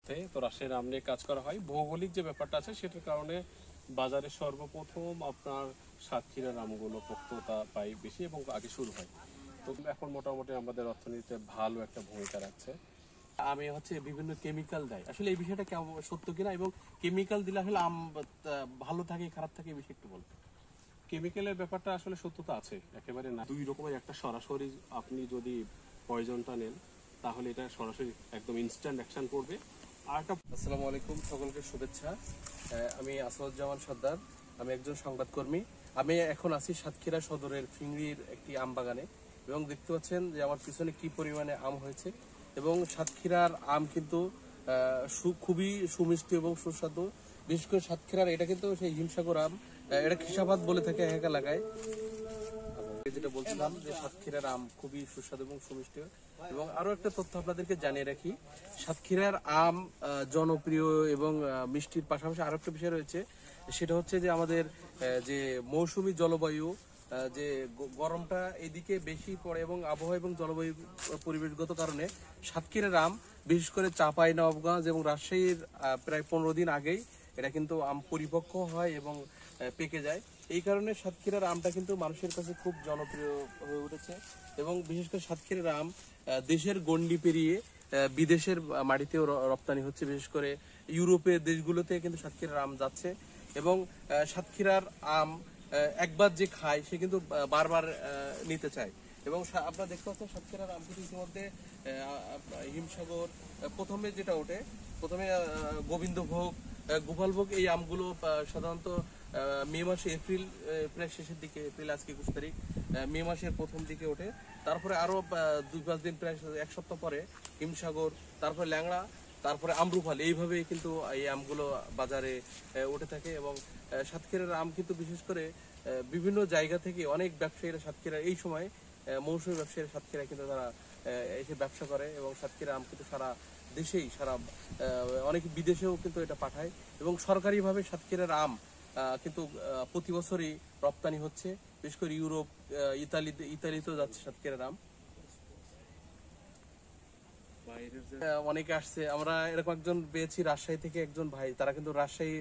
শুরুতে তো রাজশাহীর আম নিয়ে কাজ করা হয়। ভৌগোলিক যে ব্যাপারটা আছে সেটার কারণে বাজারে সর্বপ্রথম আপনার সাতক্ষীরার আমগুলো পোক্ততা পাই বেশি এবং আগে শুরু হয়। তো এখন মোটামুটি আমাদের অর্থনীতিতে ভালো একটা ভূমিকা রাখছে। আমি হচ্ছে বিভিন্ন কেমিক্যাল দেয়, আসলে এই বিষয়টা কেমন সত্য কিনা, এবং কেমিক্যাল দিলে আসলে আম ভালো থাকে খারাপ থাকে এই বিষয়ে একটু বলবেন। কেমিক্যালের ব্যাপারটা আসলে সত্যতা আছে, একেবারে না। দুই রকমের, একটা সরাসরি আপনি যদি পয়জনটা নেন তাহলে এটা সরাসরি একদম ইনস্ট্যান্ট অ্যাকশন করবে। আর একটা আসসালামু আলাইকুম, সকলকে শুভেচ্ছা। আমি আসাদুজ্জামান সর্দার, আমি একজন সংবাদকর্মী। আমি এখন আছি সাতক্ষীরা সদরের ফিংড়ির একটি আম বাগানে, এবং দেখতে পাচ্ছেন যে আমার পিছনে কি পরিমাণে আম হয়েছে। এবং সাতক্ষীরার আম কিন্তু খুবই সুমিষ্টি এবং সুস্বাদু। বিশেষ করে সাতক্ষীরার এটা কিন্তু সেই হিমসাগর আম, এটা খিসাবাদ বলে থাকে এক এক এলাকায়। যেটা বলছিলাম যে সাতক্ষীরার আম খুবই সুস্বাদু এবং সুমিষ্টি। এবং আরো একটা তথ্য আপনাদেরকে জানিয়ে রাখি, সাতক্ষীরার আম জনপ্রিয় এবং মিষ্টির পাশাপাশি আরো একটা বিষয় রয়েছে, সেটা হচ্ছে যে আমাদের যে মৌসুমী জলবায়ু, যে গরমটা এদিকে বেশি পড়ে এবং আবহাওয়া এবং জলবায়ু পরিবেশগত কারণে সাতক্ষীরার আম বিশেষ করে চাঁপাইনবাবগঞ্জ এবং রাজশাহীর প্রায় 15 দিন আগেই এটা কিন্তু আম পরিপক্ক হয় এবং পেকে যায়। এই কারণে সাতক্ষীরার আমটা কিন্তু মানুষের কাছে খুব জনপ্রিয় হয়ে উঠেছে। এবং বিশেষ করে সাতক্ষীরার আম দেশের গণ্ডি পেরিয়ে বিদেশের মাটিতেও রপ্তানি হচ্ছে। বিশেষ করে ইউরোপের দেশগুলোতে কিন্তু সাতক্ষীরার আম যাচ্ছে। এবং সাতক্ষীরার আম একবার যে খায় সে কিন্তু বারবার নিতে চায়। এবং আপনারা দেখতে পাচ্ছেন সাতক্ষীরার আম কিন্তু ইতিমধ্যে হিমসাগর, প্রথমে যেটা ওঠে, প্রথমে গোবিন্দভোগ, গোপালভোগ, এই আমগুলো সাধারণত মে মাসে, এপ্রিল প্রায় শেষের দিকে, এপ্রিল আজকে 21 তারিখ, মে মাসের প্রথম দিকে ওঠে। তারপরে আরো 2-5 দিন, প্রায় এক সপ্তাহ পরে হিমসাগর, তারপরে ল্যাংড়া, তারপরে আমরুপালি, এইভাবে কিন্তু এই আমগুলো বাজারে উঠে থাকে। এবং সাতক্ষীরার আম কিন্তু বিশেষ করে বিভিন্ন জায়গা থেকে অনেক ব্যবসায়ীরা সাতক্ষীরা এই সময় মৌসুমী ব্যবসায়ীরা সাতক্ষীরা কিন্তু তারা এসে ব্যবসা করে। এবং সাতক্ষীরা আম কিন্তু সারা দেশেই, সারা অনেক বিদেশেও কিন্তু এটা পাঠায়। এবং সরকারিভাবে সাতক্ষীরার আম কিন্তু প্রতি বছরই রপ্তানি হচ্ছে, বিশেষ করে ইউরোপ, ইতালিতেও যাচ্ছে সাতক্ষীরার আম। অনেকে আসছে, আমরা এরকম একজন পেয়েছি রাজশাহী থেকে একজন ভাই, তারা কিন্তু রাজশাহী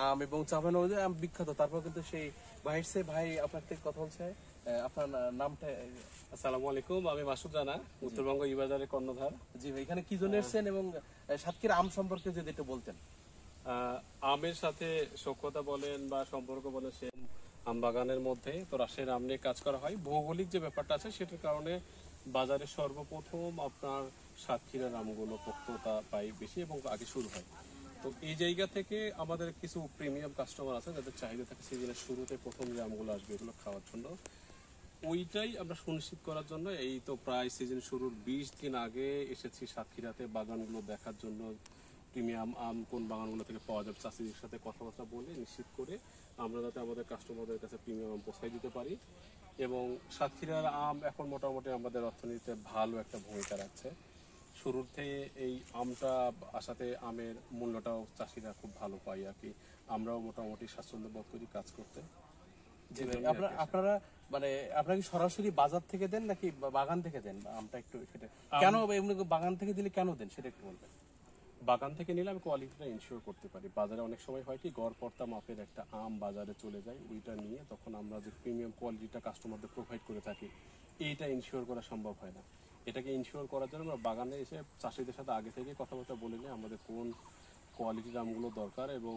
আম এবং চাঁপাইনবাবগঞ্জের আম বিখ্যাত। তারপর কিন্তু সেই ভাই এসছে। ভাই, আপনার থেকে কথা বলছে, আপনার নামটা? আসসালামু আলাইকুম, আমি মাসুদ রানা, উত্তরবঙ্গ ইবাজারের কর্ণধার। জি ভাই, এখানে কি জন্য এসেছেন এবং সাতক্ষীরা আম সম্পর্কে যদি একটু বলতেন। আমের সাথে সখ্যতা বলেন বা সম্পর্ক বলেন, সে আম বাগানের মধ্যে তো রাজশাহীর আম নিয়ে কাজ করা হয়। ভৌগোলিক যে ব্যাপারটা আছে সেটার কারণে বাজারে সর্বপ্রথম আপনার সাতক্ষীরার আমগুলো পোক্ততা পাই বেশি এবং আগে শুরু হয়। তো এই জায়গা থেকে আমাদের কিছু প্রিমিয়াম কাস্টমার আছে যাদের চাহিদা থাকে সিজনের শুরুতে প্রথম যে আমগুলো আসবে এগুলো খাওয়ার জন্য। ওইটাই আমরা সুনিশ্চিত করার জন্য এই তো প্রায় সিজন শুরুর 20 দিন আগে এসেছি সাতক্ষীরাতে বাগানগুলো দেখার জন্য। প্রিমিয়াম আম কোন বাগানগুলো থেকে পাওয়া যাবে চাষিদের সাথে কথাবার্তা বলে নিশ্চিত করে আমরা যাতে আমাদের কাস্টমারদের কাছে প্রিমিয়াম আম পৌঁছায় দিতে পারি। এবং সাতক্ষীরার আম এখন মোটামুটি আমাদের অর্থনীতিতে ভালো একটা ভূমিকা রাখছে। শুরুতে এই আমটা আসাতে আমের মূল্যটাও চাষিরা খুব ভালো পায় আর কি। আমরাও মোটামুটি স্বাচ্ছন্দ্য বোধ করি কাজ করতে। আপনারা মানে আপনারা কি সরাসরি বাজার থেকে দেন নাকি বাগান থেকে দেন আমটা? একটু সেটা কেন, এমনি বাগান থেকে দিলে কেন দেন সেটা একটু বলবেন। বাগান থেকে নিলে আমি কোয়ালিটিটা ইনশিওর করতে পারি। বাজারে অনেক সময় হয় কি, গড়পড়তা মাপের একটা আম বাজারে চলে যায়, ওইটা নিয়ে তখন আমরা যে প্রিমিয়াম কোয়ালিটিটা কাস্টমারদের প্রোভাইড করে থাকি এইটা ইনশিওর করা সম্ভব হয় না। এটাকে ইনশিওর করার জন্য আমরা বাগানে এসে চাষিদের সাথে আগে থেকে কথাবার্তা বলে নিই আমাদের কোন কোয়ালিটির আমগুলো দরকার, এবং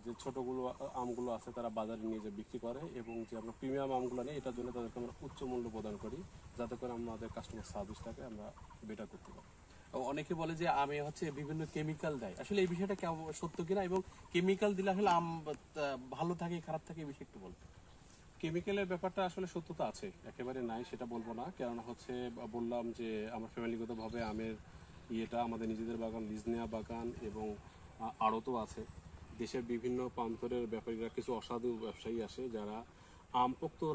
যে ছোটগুলো আমগুলো আছে তারা বাজারে নিয়ে যে বিক্রি করে, এবং যে আমরা প্রিমিয়াম আমগুলো নিই এটার জন্য তাদেরকে আমরা উচ্চ মূল্য প্রদান করি যাতে করে আমাদের কাস্টমার সার্ভিসটাকে আমরা বেটার করতে পারি। অনেকে বলে যে আমে হচ্ছে বিভিন্ন কেমিক্যাল দেয়, আসলে এই বিষয়টা কেমন সত্য কিনা, এবং কেমিক্যাল দিলে আসলে আম ভালো থাকে খারাপ থাকে এই বিষয়ে একটু বলবেন। কেমিক্যালের ব্যাপারটা আসলে সত্যতা আছে, একেবারে নাই সেটা বলবো না। কেননা হচ্ছে বললাম যে আমরা ফ্যামিলিগতভাবে আমের ইয়েটা আমাদের নিজেদের বাগান, লিজ নেওয়া বাগান, এবং আড়তও আছে। দেশের বিভিন্ন প্রান্তরের ব্যাপারীরা কিছু অসাধু ব্যবসায়ী আসে যারা আম পোক্তর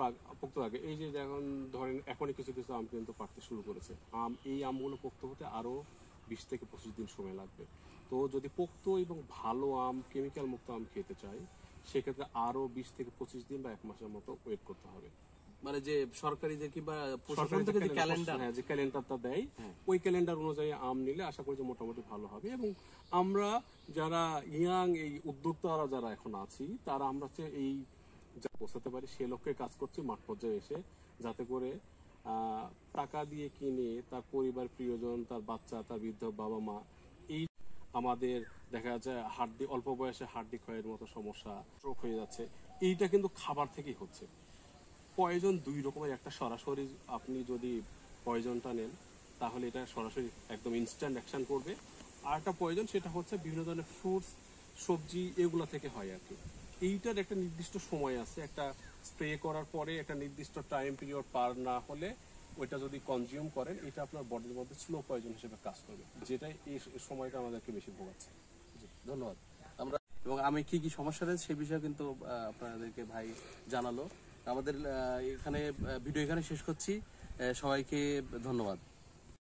আগে, এই যে যেমন ধরেন এখনই কিছু কিছু আম কিন্তু পাকতে শুরু করেছে। এই আমগুলো পোক্ত হতে আরও 20 থেকে 25 দিন সময় লাগবে। তো যদি পোক্ত এবং ভালো আম, কেমিক্যাল মুক্ত আম খেতে চাই সেক্ষেত্রে আরও 20 থেকে 25 দিন বা 1 মাসের মতো ওয়েট করতে হবে। মানে যে সরকারি যে কিংবা প্রশাসন সরকারি থেকে যে ক্যালেন্ডার, যে ক্যালেন্ডারটা দেয়, ওই ক্যালেন্ডার অনুযায়ী আম নিলে আশা করি যে মোটামুটি ভালো হবে। এবং আমরা যারা ইয়াং এই উদ্যোক্তারা যারা এখন আছি, তারা আমরা হচ্ছে এই যা পৌঁছাতে পারি সে লক্ষ্যে কাজ করছি মাঠ পর্যায়ে এসে, যাতে করে টাকা দিয়ে কিনে তার পরিবার প্রিয়জন, তার বাচ্চা, তার বৃদ্ধ বাবা মা, এই আমাদের দেখা যাচ্ছে হাড্ডি অল্প বয়সে হাড্ডি ক্ষয়ের মতো সমস্যা, স্ট্রোক হয়ে যাচ্ছে, এইটা কিন্তু খাবার থেকেই হচ্ছে। পয়জন দুই রকমের, একটা সরাসরি আপনি যদি পয়জনটা নেন তাহলে এটা সরাসরি একদম ইনস্ট্যান্ট অ্যাকশন করবে, আর একটা পয়জন সেটা হচ্ছে বিভিন্ন ধরনের ফ্রুটস, সবজি, এগুলা থেকে হয় আর কি। এইটার একটা নির্দিষ্ট সময় আছে, একটা স্প্রে করার পরে একটা নির্দিষ্ট টাইম পিরিয়ড পার না হলে ওইটা যদি কনজিউম করেন, এটা আপনার বডির মধ্যে স্লো পয়জন হিসেবে কাজ করবে, যেটাই এই সময়টা আমাদেরকে বেশি ভোগাচ্ছে। জি, ধন্যবাদ। আমরা এবং আমি কি কি সমস্যা রয়েছে সেই বিষয়ে কিন্তু আপনাদেরকে ভাই জানালো। আমাদের এখানে ভিডিও এখানে শেষ করছি। সবাইকে ধন্যবাদ।